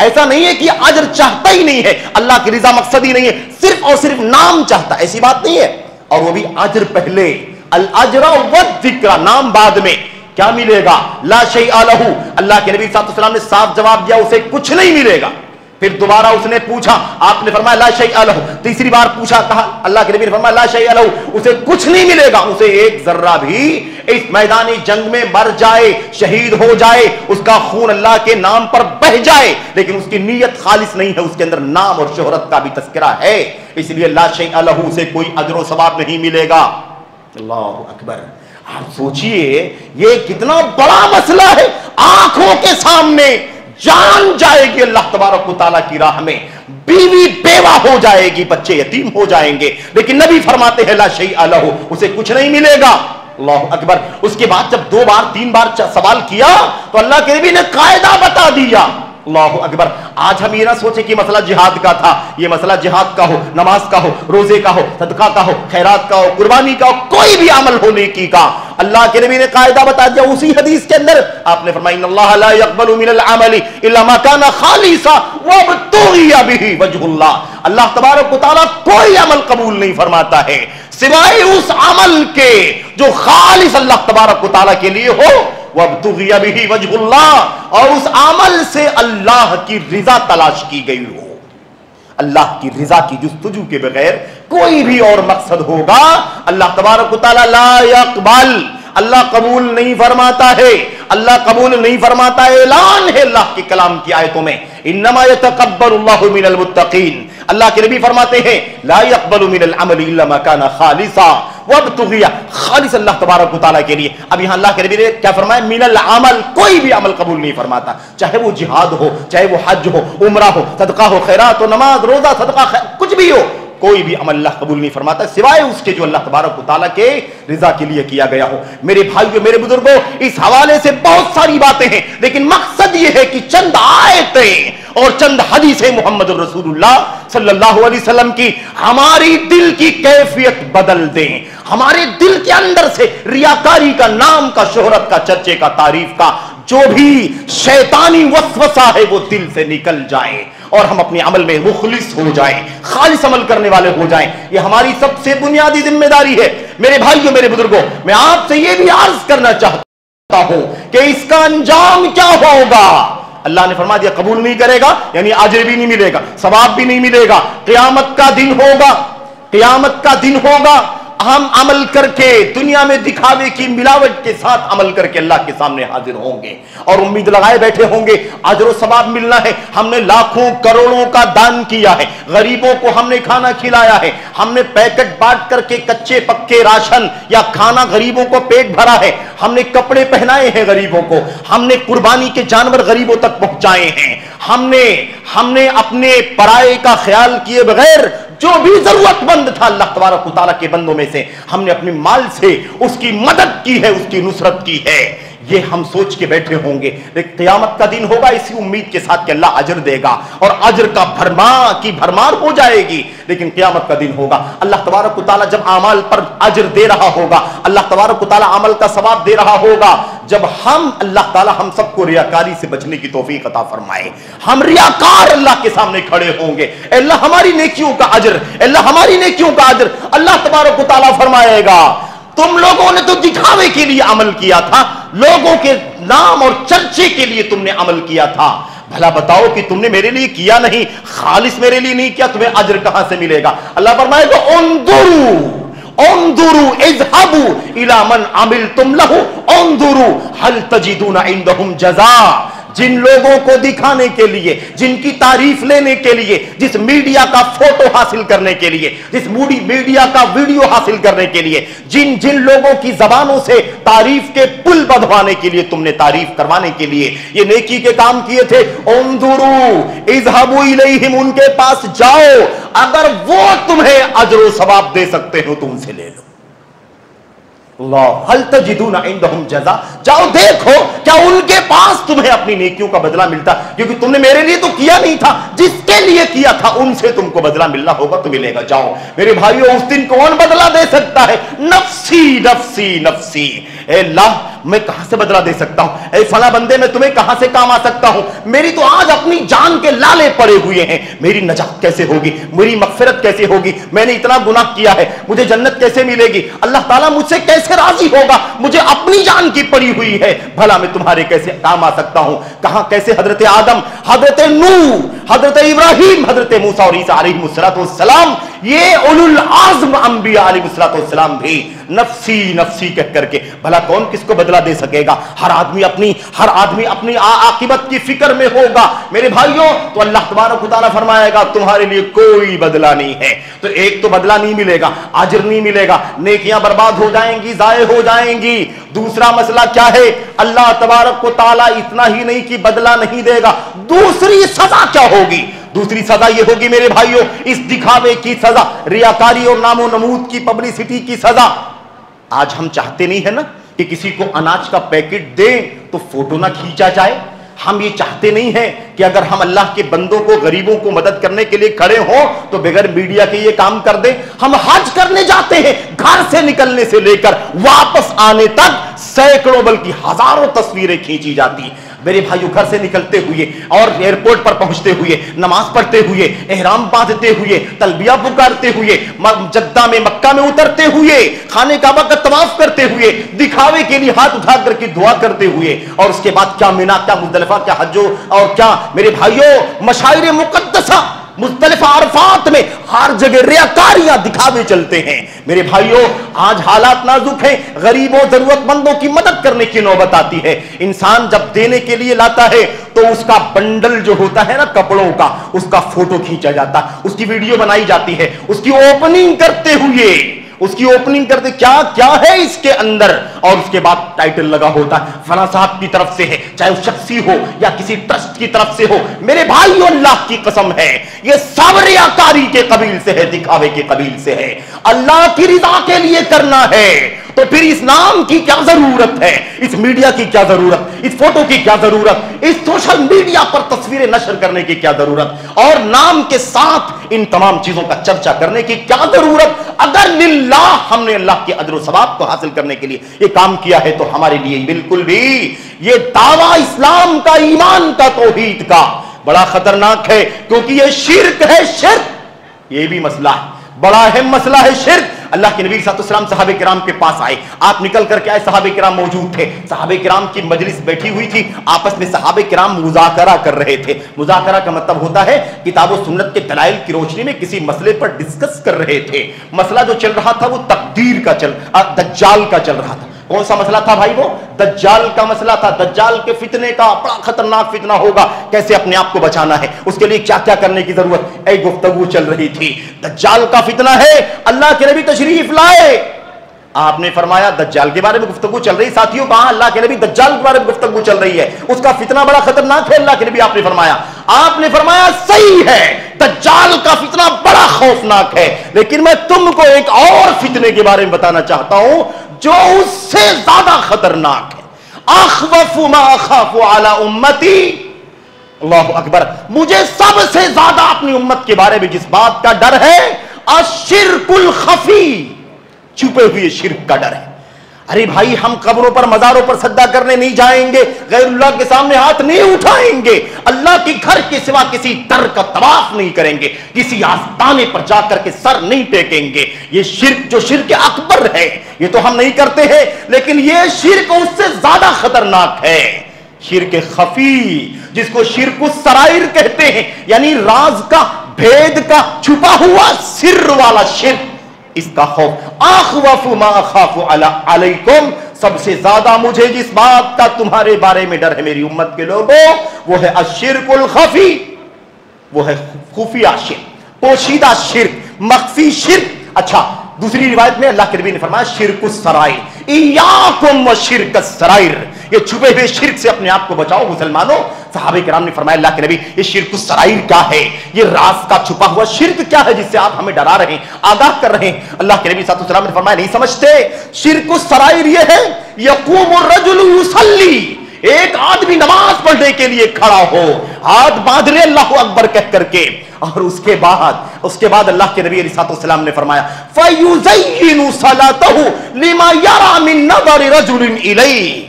ایسا نہیں ہے کہ اجر چاہتا ہی نہیں ہے، اللہ کی رضا مقصد ہی نہیں ہے، صرف اور صرف نام چاہتا، ایسی بات نہیں ہے، اور وہ بھی اجر پہلے، الاجر والذکر، نام بعد میں۔ کیا ملے گا؟ لا شیء لہ، اللہ کے نبی صلی اللہ علیہ وسلم نے صاف جواب دیا اسے کچھ نہیں ملے گا۔ پھر دوبارہ اس نے پوچھا، آپ نے فرمایا لا شیء لہ، تیسری بار پوچھا، کہا اللہ کے نبی نے فرمایا لا شیء لہ، اسے کچھ نہیں ملے گا، اسے ایک ذرہ بھی اس میدانی جنگ میں مر جائے، شہید ہو جائے، اس کا خون اللہ کے نام پر بہہ جائے، لیکن اس کی نیت خالص نہیں ہے، اس کے اندر نام اور شہرت کا بھی تذکرہ ہے، اس لیے لا شیء لہ، اسے کوئی اجر و ثواب نہیں ملے گا۔ اللہ اکبر۔ آپ سوچئے یہ کتنا بڑا مسئلہ ہے، آنکھوں کے سامنے جان جائے گی اللہ تبارک و تعالیٰ کی راہ میں، بیوی بیوہ ہو جائے گی، بچے یتیم ہو جائیں گے، لیکن نبی فرماتے ہیں لا شیء لہ، اسے کچھ نہیں ملے گا۔ اللہ اکبر. اس کے بعد جب 2 بار 3 بار سوال کیا تو اللہ کے نبی نے قاعدہ بتا دیا. اللہ اکبر. آج ہم یہ نہ سوچیں کہ مسئلہ جہاد کا تھا، یہ مسئلہ جہاد کا ہو، نماز کا ہو، روزے کا ہو، صدقہ کا ہو، خیرات کا ہو، قربانی کا ہو، کوئی بھی عمل ہو نیکی کا، اللہ کے نبی نے قاعدہ بتا دیا. اسی حدیث کے اندر آپ نے فرمایا ان اللہ لا يقبل من العمل الا ما كان خالصا وابتغي به وجه اللہ. اللہ تبارک و تعالیٰ کوئی عمل قبول نہیں فرماتا ہے سوائے اس عمل کے جو خالص اللہ تبارک و تعالیٰ کے لیے ہو. وابتغي به وجه اللہ، اور اس عمل سے اللہ کی رضا تلاش کی گئی ہو. اللہ کی رضا کی جستجو کے بغیر کوئی بھی اور مقصد ہوگا اللہ تبارک و تعالیٰ لا يقبل، اللہ قبول نہیں فرماتا ہے. اللہ قبول نہیں فرماتا ہے. اعلان ہے اللہ کے کلام کی آیتوں میں انما يتقبل اللہ من المتقین. اللہ کے نبی فرماتے ہیں لا يقبل من العمل الا ما كان خالصا وابتغي، خالص اللہ تبارک و تعالیٰ کے لیے. اب یہاں اللہ کے نبی نے کیا فرمایا؟ من العمل، کوئی بھی عمل قبول نہیں فرماتا، چاہے وہ جہاد ہو، چاہے وہ حج ہو، عمرہ ہو، صدقہ ہو، خیرات ہو، نماز روزہ صدقہ کچھ بھی ہو، کوئی بھی عمل اللہ قبول نہیں فرماتا سوائے اس کے جو اللہ تبارک و تعالیٰ کے رضا کے لیے کیا گیا ہو. میرے بھائیو، میرے بزرگوں، اس حوالے سے بہت ساری باتیں ہیں، لیکن مقصد یہ ہے کہ چند آیتیں اور چند حدیثیں محمد رسول اللہ صلی اللہ علیہ وسلم کی ہماری دل کی کیفیت بدل دیں، ہمارے دل کے اندر سے ریاکاری کا، نام کا، شہرت کا، چرچے کا، تعریف کا جو بھی شیطانی وسوسہ ہے وہ دل سے نکل جائے اور ہم اپنے عمل میں مخلص ہو جائیں، خالص عمل کرنے والے ہو جائیں. یہ ہماری سب سے بنیادی ذمہ داری ہے. میرے بھائیوں، میرے بزرگوں، میں آپ سے یہ بھی عرض کرنا چاہتا ہوں کہ اس کا انجام کیا ہوگا. اللہ نے فرما دیا قبول نہیں کرے گا یعنی اجر بھی نہیں ملے گا، ثواب بھی نہیں ملے گا. قیامت کا دن ہوگا، قیامت کا دن ہوگا، ہم عمل کر کے دنیا میں دکھاوے کی ملاوٹ کے ساتھ عمل کر کے اللہ کے سامنے حاضر ہوں گے اور امید لگائے بیٹھے ہوں گے اجر و ثواب ملنا ہے. ہم نے لاکھوں کروڑوں کا دان کیا ہے، غریبوں کو ہم نے کھانا کھلایا ہے، ہم نے پیکٹ بانٹ کر کے کچے پکے راشن یا کھانا غریبوں کو پیٹ بھرا ہے، ہم نے کپڑے پہنائے ہیں غریبوں کو، ہم نے قربانی کے جانور غریبوں تک پہنچائے ہیں، ہم نے اپنے پرائے کا خیال کیے بغیر جو بھی ضرورت مند تھا اللہ تبارک و تعالیٰ کے بندوں میں سے ہم نے اپنے مال سے اس کی مدد کی ہے، اس کی نصرت کی ہے. یہ ہم سوچ کے بیٹھے ہوں گے، لیکن قیامت کا دن ہوگا اسی امید کے ساتھ کہ اللہ اجر دے گا اور اجر کا بھرمار ہو جائے گی. لیکن قیامت کا دن ہوگا اللہ تبارک و تعالیٰ جب اعمال پر اجر دے رہا ہوگا، اللہ تبارک و تعالیٰ عمل کا ثواب دے رہا ہوگا، جب اللہ تعالیٰ ہم سب کو ریاکاری سے بچنے کی توفیق عطا فرمائے. ہم ریاکار اللہ کے سامنے کھڑے ہوں گے، اللہ ہماری نیکیوں کا اجر، اللہ ہماری نیکیوں کا اجر. اللہ تبارک و تعالیٰ فرمائے گا تم لوگوں نے تو دکھاوے کے لیے عمل کیا تھا، لوگوں کے نام اور چرچے کے لیے تم نے عمل کیا تھا، بھلا بتاؤ کہ تم نے میرے لیے کیا نہیں، خالص میرے لیے نہیں کیا، تمہیں اجر کہاں سے ملے گا؟ اللہ فرمائے گا انظروا اذهبوا الى من عملتم له انظروا هل تجدون عندهم جزاء. جن لوگوں کو دکھانے کے لیے، جن کی تعریف لینے کے لیے، جس میڈیا کا فوٹو حاصل کرنے کے لیے، جس میڈیا کا ویڈیو حاصل کرنے کے لیے، جن لوگوں کی زبانوں سے تعریف کے پل بدھوانے کے لیے تم نے تعریف کروانے کے لیے یہ نیکی کے کام کیے تھے، انظروا اذهبوا الیہم، ان کے پاس جاؤ، اگر وہ تمہیں اجر و ثواب دے سکتے ہو تم سے لے لو. اللہ هل تجدون عندهم جزاء، جاؤ دیکھو کیا ان کے پاس تمہیں اپنی نیکیوں کا بدلہ ملتا، کیونکہ تم نے میرے لیے تو کیا نہیں تھا، جس کے لیے کیا تھا ان سے تم کو بدلہ ملنا ہوگا تو ملے گا. جاؤ میرے بھائیو، اس دن کون بدلہ دے سکتا ہے؟ نفسی نفسی نفسی. اے اللہ میں کہاں سے بدلہ دے سکتا ہوں؟ اے فلاں بندے میں تمہیں کہاں سے کام آ سکتا ہوں؟ میری تو آج اپنی جان کے لالے پڑے ہوئے ہیں، میری نجات کیسے ہوگی، میری مغفرت کیسے ہوگی؟ میں نے اتنا گناہ کیا ہے، مجھے جنت کیسے ملے گی؟ اللہ تعالیٰ مجھ سے کیسے راضی ہوگا؟ مجھے اپنی جان کی پڑی ہوئی ہے، بھلا میں تمہارے کیسے کام آ سکتا ہوں؟ کہاں کیسے حضرت آدم، حضرت نوح، حضرت ابراہیم، حضرت موسیٰ اور عیسیٰ علیہ السلام، یہ اولو العزم انبیاء علیہ السلام بھی نفسی نفسی کہہ کر کے، بھلا کون کس کو بدلہ دے سکے گا؟ ہر آدمی اپنی عاقبت کی فکر میں ہوگا. میرے بھائیوں، تو اللہ تبارک و تعالیٰ فرمائے گا تمہارے لیے کوئی بدلہ نہیں ہے. تو ایک تو بدلہ نہیں ملے گا، اجر نہیں ملے گا، نیکیاں برباد ہو جائیں گی، ضائع ہو جائیں گی. دوسرا مسئلہ کیا ہے؟ اللہ تبارک و تعالیٰ اتنا ہی نہیں کہ بدلہ نہیں دے گا، دوسری سزا کیا ہوگی؟ دوسری سزا یہ ہوگی میرے بھائیوں، اس دکھاوے کی سزا، ریاکاری اور نام و نمود کی، پبلسٹی کی سزا. آج ہم چاہتے نہیں ہے نا کہ کسی کو اناج کا پیکٹ دیں تو فوٹو نہ کھینچا جائے. ہم یہ چاہتے نہیں ہیں کہ اگر ہم اللہ کے بندوں کو, غریبوں کو مدد کرنے کے لیے کھڑے ہوں تو بغیر میڈیا کے یہ کام کر دیں. ہم حج کرنے جاتے ہیں, گھر سے نکلنے سے لے کر واپس آنے تک سینکڑوں بلکہ ہزاروں تصویریں کھینچی جاتی ہیں. میرے بھائیو, گھر سے نکلتے ہوئے اور ایئرپورٹ پر پہنچتے ہوئے, نماز پڑھتے ہوئے, احرام باندھتے ہوئے, تلبیہ پکارتے ہوئے, جدہ میں, مکہ میں اترتے ہوئے, خانہ کعبہ کا طواف کرتے ہوئے, دکھاوے کے لیے ہاتھ اٹھا کر کے دعا کرتے ہوئے, اور اس کے بعد کیا مینا, کیا مزدلفہ, کیا حج, اور کیا میرے بھائیو مشاعر مقدسہ, مزدلفہ, عرفات میں ہر جگہ ریاکاریاں, دکھاوے چلتے ہیں. میرے بھائیو, آج حالات نازک ہیں, غریبوں, ضرورت مندوں کی مدد کرنے کی نوبت آتی ہے. انسان جب دینے کے لیے لاتا ہے تو اس کا بنڈل جو ہوتا ہے نا کپڑوں کا, اس کا فوٹو کھینچا جاتا, اس کی ویڈیو بنائی جاتی ہے, اس کی اوپننگ کرتے ہوئے, اس کی اوپننگ کرتے کیا کیا ہے اس کے اندر, اور اس کے بعد ٹائٹل لگا ہوتا ہے فلاں صاحب کی طرف سے ہے, چاہے وہ شخصی ہو یا کسی ٹرسٹ کی طرف سے ہو. میرے بھائیو, اللہ کی قسم ہے, یہ سب ریاکاری کے قبیل سے ہے, دکھاوے کے قبیل سے ہے. اللہ کی رضا کے لیے کرنا ہے تو پھر اس نام کی کیا ضرورت ہے, اس میڈیا کی کیا ضرورت, اس فوٹو کی کیا ضرورت, اس سوشل میڈیا پر تصویریں نشر کرنے کی کیا ضرورت, اور نام کے ساتھ ان تمام چیزوں کا چرچا کرنے کی کیا ضرورت. اگر للہ ہم نے اللہ کے اجر و ثواب کو حاصل کرنے کے لیے یہ کام کیا ہے تو ہمارے لیے بالکل بھی یہ دعویٰ اسلام کا, ایمان کا, توحید کا بڑا خطرناک ہے, کیونکہ یہ شرک ہے. شرک یہ بھی مسئلہ ہے, بڑا اہم مسئلہ ہے شرک. اللہ کے نبی صلی اللہ علیہ وسلم صحابہ کرام کے پاس آئے, آپ نکل کر کے آئے, صحابہ کرام موجود تھے, صحابہ کرام کی مجلس بیٹھی ہوئی تھی, آپس میں صحابہ کرام مذاکرہ کر رہے تھے. مذاکرہ کا مطلب ہوتا ہے کتاب و سنت کے دلائل کی روشنی میں کسی مسئلے پر ڈسکس کر رہے تھے. مسئلہ جو چل رہا تھا وہ تقدیر کا دجال کا چل رہا تھا. کون سا مسئلہ تھا بھائی؟ وہ دجال کا مسئلہ تھا. دجال کے فتنے کا, بڑا خطرناک فتنہ ہوگا, کیسے اپنے آپ کو بچانا ہے, اس کے لیے کیا کیا کرنے کی ضرورت, ایک گفتگو چل رہی تھی. دجال کا فتنہ ہے, اللہ کے نبی تشریف لائے, آپ نے فرمایا دجال کے بارے میں گفتگو چل رہی. ساتھیوں, کہاں اللہ کے نبی دجال کے بارے میں گفتگو چل رہی ہے, اس کا فتنہ بڑا خطرناک ہے. اللہ کے نبی آپ نے فرمایا صحیح ہے, دجال کا فتنہ بڑا خوفناک ہے, لیکن میں تم کو ایک اور فتنے کے بارے میں بتانا چاہتا ہوں جو اس سے زیادہ خطرناک ہے. اخوف ما اخاف علی امتی, اللہ اکبر, مجھے سب سے زیادہ اپنی امت کے بارے میں جس بات کا ڈر ہے, الشرک الخفی, چھپے ہوئے شرک کا ڈر ہے. ارے بھائی, ہم قبروں پر, مزاروں پر سجدہ کرنے نہیں جائیں گے, غیر اللہ کے سامنے ہاتھ نہیں اٹھائیں گے, اللہ کے گھر کے سوا کسی در کا طواف نہیں کریں گے, کسی آستانے پر جا کر کے سر نہیں ٹیکیں گے. یہ شرک جو شرک اکبر ہے یہ تو ہم نہیں کرتے ہیں, لیکن یہ شرک اس سے زیادہ خطرناک ہے, شرک خفی, جس کو شرک السرائر کہتے ہیں, یعنی راز کا, بھید کا, چھپا ہوا سر والا شرک. اس کا خوف, اخوف ما اخاف علیکم, سب سے زیادہ مجھے جس بات کا تمہارے بارے میں ڈر ہے میری امت کے لوگوں, وہ ہے الشرک الخفی, وہ ہے خفیہ شرک, پوشیدہ شرک, مخفی شرک. اچھا, دوسری روایت میں اللہ کے نبی نے فرمایا شرک السرائر, ایاکم وشرک السرائر, یہ چھپے ہوئے شرک سے اپنے آپ کو بچاؤ مسلمانوں. صحابہ کرام نے فرمایا اللہ کے نبی یہ شرک السرائر کیا ہے, یہ راز کا چھپا ہوا شرک کیا ہے جس سے آپ ہمیں ڈرا رہے ہیں, آگاہ کر رہے ہیں. اللہ کے نبی صلی اللہ علیہ وسلم نے فرمایا نہیں سمجھتے, شرک السرائر یہ ہے یقوم الرجل یصلی, ایک آدمی نماز پڑھنے کے لیے کھڑا ہو, ہاتھ باندھ لے اللہ اکبر کہہ کر کے, اور اس کے بعد اللہ کے نبی علیہ السلام نے فرمایا فَيُزَيِّنُ صَلَاتَهُ لِمَا يَرَى مِن نَظَرِ رَجُلٍ إِلَيْهِ.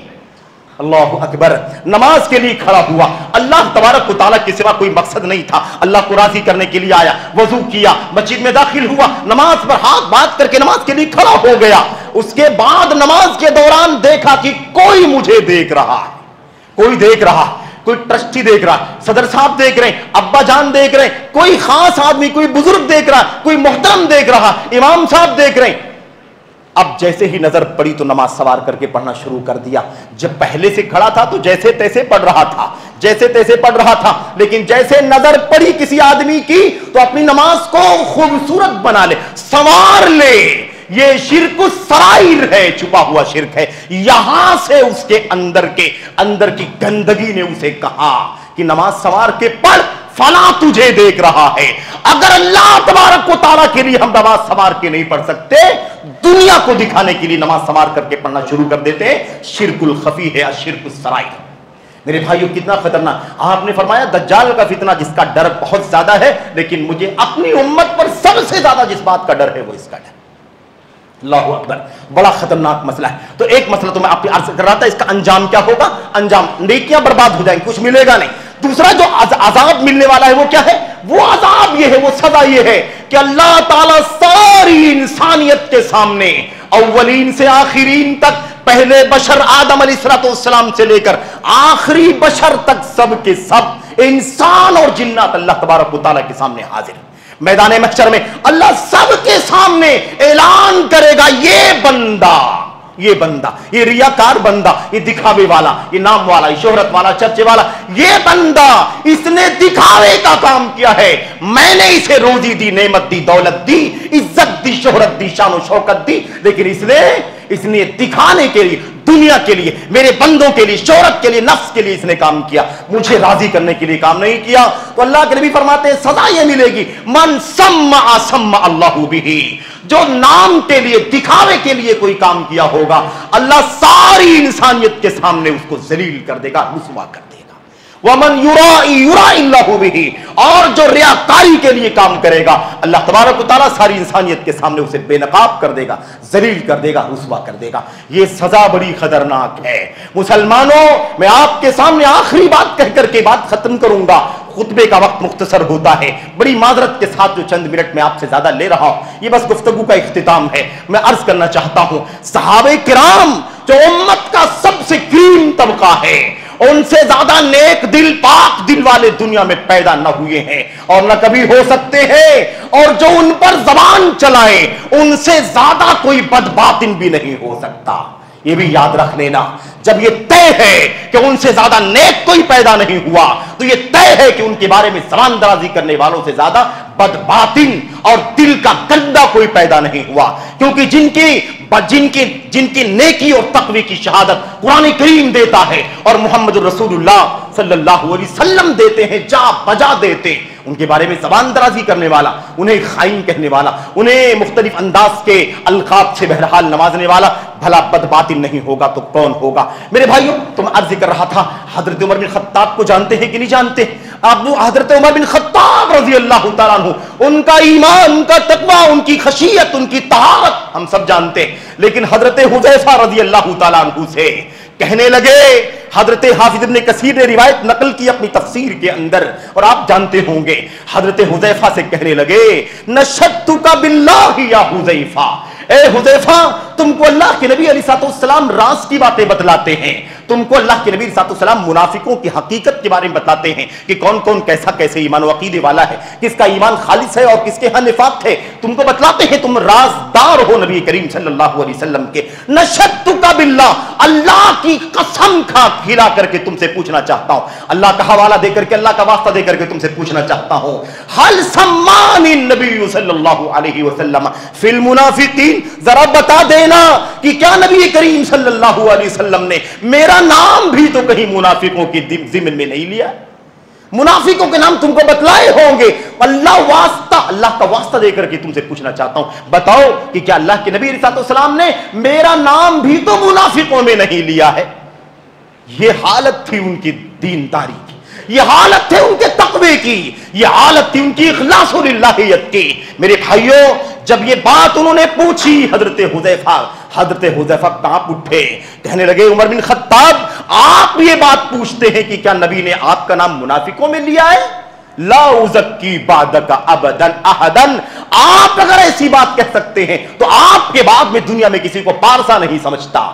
اللہ اکبر, نماز کے لیے کھڑا ہوا, اللہ تبارک و تعالیٰ کے سوا کوئی مقصد نہیں تھا, اللہ کو راضی کرنے کے لیے آیا, وضو کیا, مسجد میں داخل ہوا, نماز پر ہاتھ باندھ کر کے نماز کے لیے کھڑا ہو گیا. اس کے بعد نماز کے دوران دیکھا کہ کوئی مجھے دیکھ رہا ہے, کوئی دیکھ رہا, کوئی ٹرسٹی دیکھ رہا, صدر صاحب دیکھ رہے ہیں, ابا جان دیکھ رہے ہیں, کوئی خاص آدمی, کوئی بزرگ دیکھ رہا, کوئی محترم دیکھ رہا, امام صاحب دیکھ رہے ہیں. اب جیسے ہی نظر پڑی تو نماز سوار کر کے پڑھنا شروع کر دیا. جب پہلے سے کھڑا تھا تو جیسے تیسے پڑھ رہا تھا, لیکن جیسے نظر پڑی کسی آدمی کی تو اپنی نماز کو خوبصورت بنا لے, سنوار لے. یہ شرک السرائر ہے, چھپا ہوا شرک ہے. یہاں سے اس کے اندر کی گندگی نے اسے کہا کہ نماز سنوار کے پڑھ, فلاں تجھے دیکھ رہا ہے. اگر اللہ تبارک و تعالیٰ کے لیے ہم نماز سنوار کے نہیں پڑھ سکتے, دنیا کو دکھانے کے لیے نماز سنوار کر کے پڑھنا شروع کر دیتے ہیں. شرک الخفی ہے, شرک السرائر. میرے بھائیوں کتنا خطرناک. آپ نے فرمایا دجال کا فتنہ جس کا ڈر بہت زیادہ ہے, لیکن مجھے اپنی امت پر سب سے زیادہ جس بات کا ڈر ہے وہ اس کا ڈر. اللہ اکبر, بڑا خطرناک مسئلہ ہے. تو ایک مسئلہ تو میں آپ کو عرض کر رہا تھا, اس کا انجام کیا ہوگا؟ انجام نیکیاں برباد ہو جائیں گی, کچھ ملے گا نہیں. دوسرا جو عذاب ملنے والا ہے وہ کیا ہے؟ وہ عذاب یہ ہے, وہ سزا یہ ہے کہ اللہ تعالیٰ ساری انسانیت کے سامنے اولین سے آخرین تک, پہلے بشر آدم علیہ السلام سے لے کر آخری بشر تک, سب کے سب انسان اور جنات اللہ تبارک و تعالیٰ کے سامنے حاضر. میدان محشر میں اللہ سب کے سامنے اعلان کرے گا, یہ بندہ, یہ ریاکار بندہ, یہ دکھاوے والا, یہ نام والا, یہ شہرت والا, چرچے والا, یہ بندہ اس نے دکھاوے کا کام کیا ہے. میں نے اسے روزی دی, نعمت دی, دولت دی, عزت دی, شہرت دی, شان و شوکت دی, لیکن اس نے دکھانے کے لیے, دنیا کے لیے, میرے بندوں کے لیے, شہرت کے لیے, نفس کے لیے اس نے کام کیا, مجھے راضی کرنے کے لیے کام نہیں کیا. تو اللہ کے نبی فرماتے ہیں سزا یہ ملے گی, من سمع سمع اللہ بہ, جو نام کے لیے, دکھاوے کے لیے کوئی کام کیا ہوگا, اللہ ساری انسانیت کے سامنے اس کو ذلیل کر دے گا, رسوا کر دے گا. ومن یرائی یرائی اللہ بہ, اور جو ریاکاری کے لیے کام کرے گا, اللہ تبارک و تعالیٰ ساری انسانیت کے سامنے اسے بے نقاب کر دے گا, ذلیل کر دے گا, رسوا کر دے گا. یہ سزا بڑی خطرناک ہے. مسلمانوں, میں آپ کے سامنے آخری بات کہہ کر کے بات ختم کروں گا. خطبے کا وقت مختصر ہوتا ہے, بڑی معذرت کے ساتھ جو چند منٹ میں آپ سے زیادہ لے رہا ہوں, یہ بس گفتگو کا اختتام ہے. میں عرض کرنا چاہتا ہوں, صحابہ کرام جو امت کا سب سے کریم طبقہ ہے, ان سے زیادہ نیک دل, پاک دل والے دنیا میں پیدا نہ ہوئے ہیں اور نہ کبھی ہو سکتے ہیں, اور جو ان پر زبان چلائے ان سے زیادہ کوئی بد باطن بھی نہیں ہو سکتا. یہ بھی یاد رکھ لینا, جب یہ طے ہے کہ ان سے زیادہ نیک کوئی پیدا نہیں ہوا, تو یہ طے ہے کہ ان کے بارے میں زبان درازی کرنے والوں سے زیادہ بد باطن اور دل کا گندا کوئی پیدا نہیں ہوا. کیونکہ جن کی نیکی اور تقوی کی شہادت قرآن کریم دیتا ہے اور محمد رسول اللہ صلی اللہ علیہ وسلم دیتے ہیں, جا بجا دیتے, ان کے بارے میں زبان درازی کرنے والا, انہیں خائن کہنے والا, انہیں مختلف انداز کے القاب سے بہرحال نوازنے والا بھلا بد باطن نہیں ہوگا تو کون ہوگا؟ میرے بھائیوں, تو میں عرض کر رہا تھا, حضرت عمر بن خطاب کو جانتے ہیں کہ نہیں جانتے؟ آپ حضرت عمر بن خطاب رضی اللہ تعالیٰ عنہ, ان کا ایمان, ان کا تقوی, ان کی خشیت, ان کی طہارت ہم سب جانتے ہیں. لیکن حضرت حذیفہ رضی اللہ تعالیٰ عنہ سے کہنے لگے, حضرت حافظ ابن کثیر نے روایت نقل کی اپنی تفسیر کے اندر, اور آپ جانتے ہوں گے, حضرت حذیفہ سے کہنے لگے, نشدتک باللہ یا حذیفہ, اے حذیفہ تم کو اللہ کے نبی علیہ السلام راز کی باتیں بتلاتے ہیں, تم کو اللہ کے نبی علیہ السلام منافقوں کی حقیقت کے بارے میں بتلاتے ہیں کہ کون کون کیسے ایمان و عقیدے والا ہے, کس کا ایمان خالص ہے اور کس کے ہاں نفاق ہے, تم کو بتلاتے ہیں, تم رازدار ہو نبی کریم صلی اللہ علیہ وسلم کے. نشدتک باللہ, اللہ کی قسم کھلا کر کے تم سے پوچھنا چاہتا ہوں, اللہ کا حوالہ دے کر کے, اللہ کا واسطہ دے کر کے تم سے پوچھنا چاہتا ہوں, حل سمانی النبی صلی اللہ علیہ وسلم فی المنافقین, ذرا بتا دینا کہ کیا نبی کریم صلی اللہ علیہ وسلم نے میرا نام بھی تو کہیں منافقوں کی ضمن میں نہیں لیا؟ منافقوں کے نام تم کو بتلائے ہوں گے. اللہ کا واسطہ دے کر کے تم سے پوچھنا چاہتا ہوں, بتاؤ کہ کیا اللہ کے نبی علیہ السلام نے میرا نام بھی تو منافقوں میں نہیں لیا ہے؟ یہ حالت تھی ان کی دینداری کی, یہ حالت تھی ان کے تقوی کی, یہ حالت تھی ان کی اخلاص للہیت کی. میرے بھائیوں, جب یہ بات انہوں نے پوچھی, حضرت حذیفہ کانپ اٹھے, کہنے لگے, عمر بن خطاب آپ یہ بات پوچھتے ہیں کہ کیا نبی نے آپ کا نام منافقوں میں لیا ہے؟ لا ازکی بعدک ابدا احدا, آپ اگر ایسی بات کہہ سکتے ہیں تو آپ کے بعد میں دنیا میں کسی کو پارسا نہیں سمجھتا.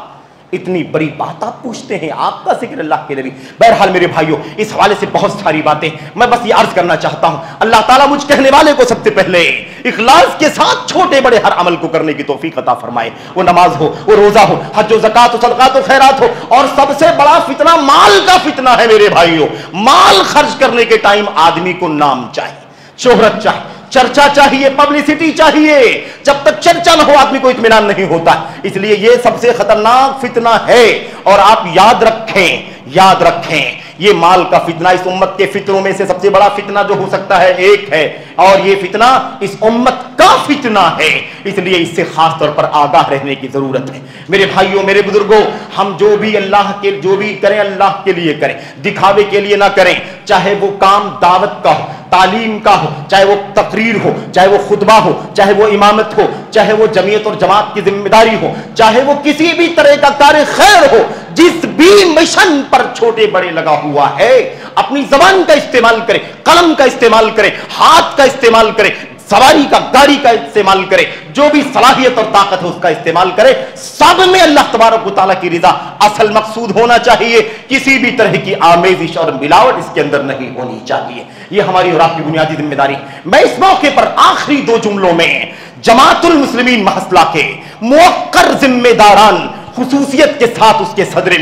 اتنی بڑی بات آپ پوچھتے ہیں, آپ کا ذکر اللہ کے نبی. بہرحال میرے بھائیوں, اس حوالے سے بہت ساری باتیں, میں بس یہ عرض کرنا چاہتا ہوں, اللہ تعالیٰ مجھ کہنے والے کو سب سے پہلے اخلاص کے ساتھ چھوٹے بڑے ہر عمل کو کرنے کی توفیق عطا فرمائے. وہ نماز ہو, وہ روزہ ہو, حج و زکات و صدقات و خیرات ہو, اور سب سے بڑا فتنہ مال کا فتنہ ہے میرے بھائیوں. مال خرچ کرنے کے ٹائم آدمی کو نام چاہیے, شہرت چاہیے, چرچا چاہیے, پبلسٹی چاہیے. جب تک چرچا نہ ہو آدمی کو اطمینان نہیں ہوتا. اس لیے یہ سب سے خطرناک فتنہ ہے. اور آپ یاد رکھیں, یہ مال کا فتنہ اس امت کے فتنوں میں سے سب سے بڑا فتنہ جو ہو سکتا ہے ایک ہے، اور یہ فتنہ اس امت کا فتنہ ہے، اس لیے اس سے خاص طور پر آگاہ رہنے کی ضرورت ہے۔ میرے بھائیوں، میرے بزرگوں، ہم جو بھی کریں اللہ کے لیے کریں، دکھاوے کے لیے نہ کریں، چاہے وہ کام دعوت کا ہو، تعلیم کا ہو، چاہے وہ تقریر ہو، چاہے وہ خطبہ ہو، چاہے وہ امامت ہو، چاہے وہ جمعیت اور جماعت کی ذمہ داری ہو، چاہے وہ کسی بھی طرح کا کار خیر ہو، جس بھی مشن پر چھوٹے بڑے لگا ہوا ہے، اپنی زبان کا استعمال کرے، قلم کا استعمال کرے، ہاتھ کا استعمال کرے، سواری کا، گاڑی کا استعمال کرے، جو بھی صلاحیت اور طاقت ہے اس کا استعمال کرے، سب میں اللہ تبارک و تعالیٰ کی رضا اصل مقصود ہونا چاہیے، کسی بھی طرح کی آمیزش اور ملاوٹ اس کے اندر نہیں ہونی چاہیے۔ یہ ہماری اور آپ کی بنیادی ذمہ داری۔ میں اس موقع پر آخری 2 جملوں میں جماعت المسلمین محصلہ کے موقر ذمہ داران، خصوصیت کے ساتھ اس کے صدر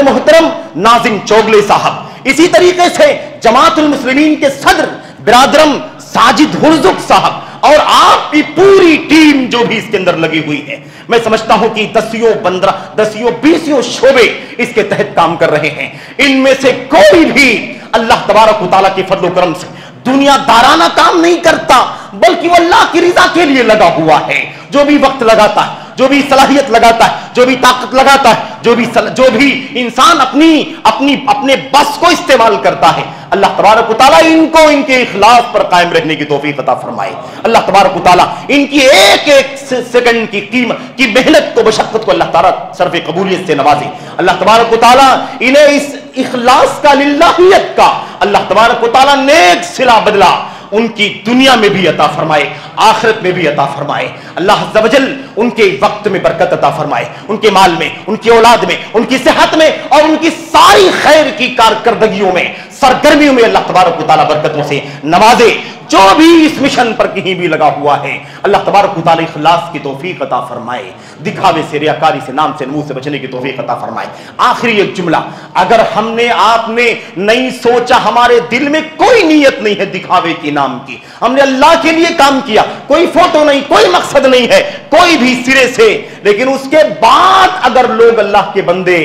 محترم ناظم چوگلے صاحب، اسی طریقے سے جماعت المسلمین کے صدر برادرم ساجد ہرزق صاحب اور آپ کی پوری ٹیم جو بھی اس کے اندر لگی ہوئی ہے، میں سمجھتا ہوں کہ 10 شعبے اس کے تحت کام کر رہے ہیں۔ ان میں سے کوئی بھی اللہ تبارک و تعالیٰ کے فضل و کرم سے دنیا دارانہ کام نہیں کرتا، بلکہ وہ اللہ کی رضا کے لیے لگا ہوا ہے۔ جو بھی وقت لگاتا ہے، جو بھی صلاحیت لگاتا ہے، جو بھی طاقت لگاتا ہے، جو بھی انسان اپنے بس کو استعمال کرتا ہے، اللہ تبارک و تعالیٰ ان کو ان کے اخلاص پر قائم رہنے کی توفیق عطا فرمائے۔ اللہ تبارک و تعالیٰ ان کی ایک سیکنڈ کی قیمت کی محنت کو، مشقت کو اللہ تعالیٰ صرف قبولیت سے نوازے۔ اللہ تبارک و تعالیٰ انہیں اس اخلاص کا، للہیت کا اللہ تبارک و تعالیٰ نیک صلہ بدلہ ان کی دنیا میں بھی عطا فرمائے، آخرت میں بھی عطا فرمائے۔ اللہ عز و جل ان کے وقت میں برکت عطا فرمائے، ان کے مال میں، ان کی اولاد میں، ان کی صحت میں، اور ان کی ساری خیر کی کارکردگیوں میں، سرگرمیوں میں اللہ تبارک و تعالیٰ برکتوں سے نوازے۔ جو بھی اس مشن پر کہیں بھی لگا ہوا ہے، اللہ تبارک و تعالیٰ اخلاص کی توفیق عطا فرمائے، دکھاوے سے، ریاکاری سے، نام سے، نمود سے بچنے کی توفیق عطا فرمائے۔ آخری ایک جملہ، اگر ہم نے، آپ نے نہیں سوچا، ہمارے دل میں کوئی نیت نہیں ہے دکھاوے کی، نام کی، ہم نے اللہ کے لیے کام کیا، کوئی فوٹو نہیں، کوئی مقصد نہیں ہے کوئی بھی سرے سے، لیکن اس کے بعد اگر لوگ، اللہ کے بندے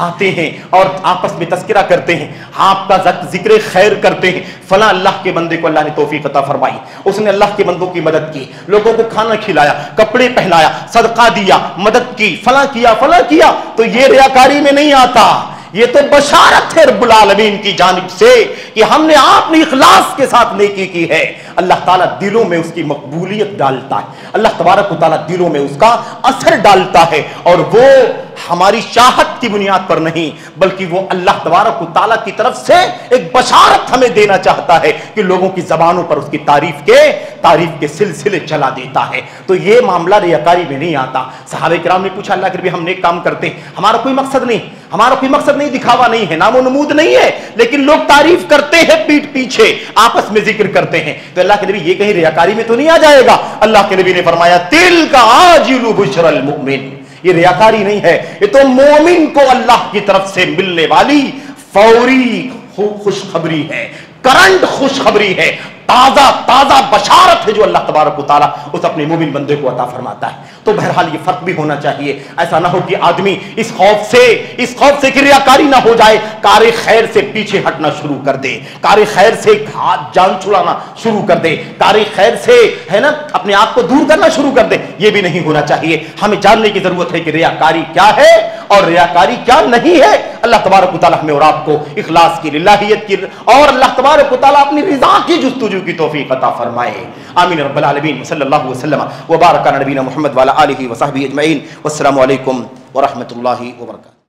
آتے ہیں اور آپس میں تذکرہ کرتے ہیں، آپ کا ذکر خیر کرتے ہیں، فلاں اللہ کے بندے کو اللہ نے توفیق عطا فرمائی، اس نے اللہ کے بندوں کی مدد کی، لوگوں کو کھانا کھلایا، کپڑے پہنایا، صدقہ دیا، مدد کی، فلاں کیا، تو یہ ریاکاری میں نہیں آتا، یہ تو بشارت ہے رب العالمین کی جانب سے کہ ہم نے، آپ نے اخلاص کے ساتھ نیکی کی ہے، اللہ تعالیٰ دلوں میں اس کی مقبولیت ڈالتا ہے، اللہ تبارک و تعالیٰ دلوں میں اس کا اثر ڈالتا ہے، اور وہ ہماری چاہت کی بنیاد پر نہیں، بلکہ وہ اللہ تبارک و تعالیٰ کی طرف سے ایک بشارت ہمیں دینا چاہتا ہے کہ لوگوں کی زبانوں پر اس کی تعریف کے سلسلے چلا دیتا ہے۔ تو یہ معاملہ ریاکاری میں نہیں آتا۔ صحابہ کرام نے پوچھا، اللہ کے نبی ہم نیک کام کرتے ہیں، ہمارا کوئی مقصد نہیں، دکھاوا نہیں ہے، نام و نمود نہیں ہے، لیکن لوگ تعریف کرتے ہیں پیٹھ پیچھے، آپس میں ذکر کرتے ہیں، تو اللہ کے نبی یہ کہیں ریاکاری میں تو نہیں آ جائے گا؟ اللہ کے نبی نے فرمایا، تِلْکَ عَاجِلُ بُشْرَ الْمُؤْمِنِ، یہ ریاکاری نہیں ہے، یہ تو مومن کو اللہ کی طرف سے ملنے والی فوری خوشخبری ہے، کرنٹ خوشخبری ہے، تازہ بشارت ہے جو اللہ تبارک و تعالیٰ اس اپنے مومن بندے کو عطا فرماتا ہے۔ تو بہرحال یہ فرق بھی ہونا چاہیے، ایسا نہ ہو کہ آدمی اس خوف سے کہ ریاکاری نہ ہو جائے، کار خیر سے پیچھے ہٹنا شروع کر دے، کار خیر سے ہاتھ جان چھڑانا شروع کر دے، کار خیر سے ہے نا اپنے آپ کو دور کرنا شروع کر دے، یہ بھی نہیں ہونا چاہیے۔ ہمیں جاننے کی ضرورت ہے کہ ریاکاری کیا ہے اور ریاکاری کیا نہیں ہے۔ اللہ تبارک و تعالیٰ ہمیں اور آپ کو اخلاص کی، للہیت کی، اور اللہ تبارک و تعالیٰ اپنی رضا کی جستجو کی توفیق عطا فرمائے۔ آمین رب العالمین، صلی اللہ وسلم وبارک علی نبینا محمد وعلی آلہ وصحبہ اجمعین، والسلام علیکم ورحمۃ اللہ وبرکاتہ۔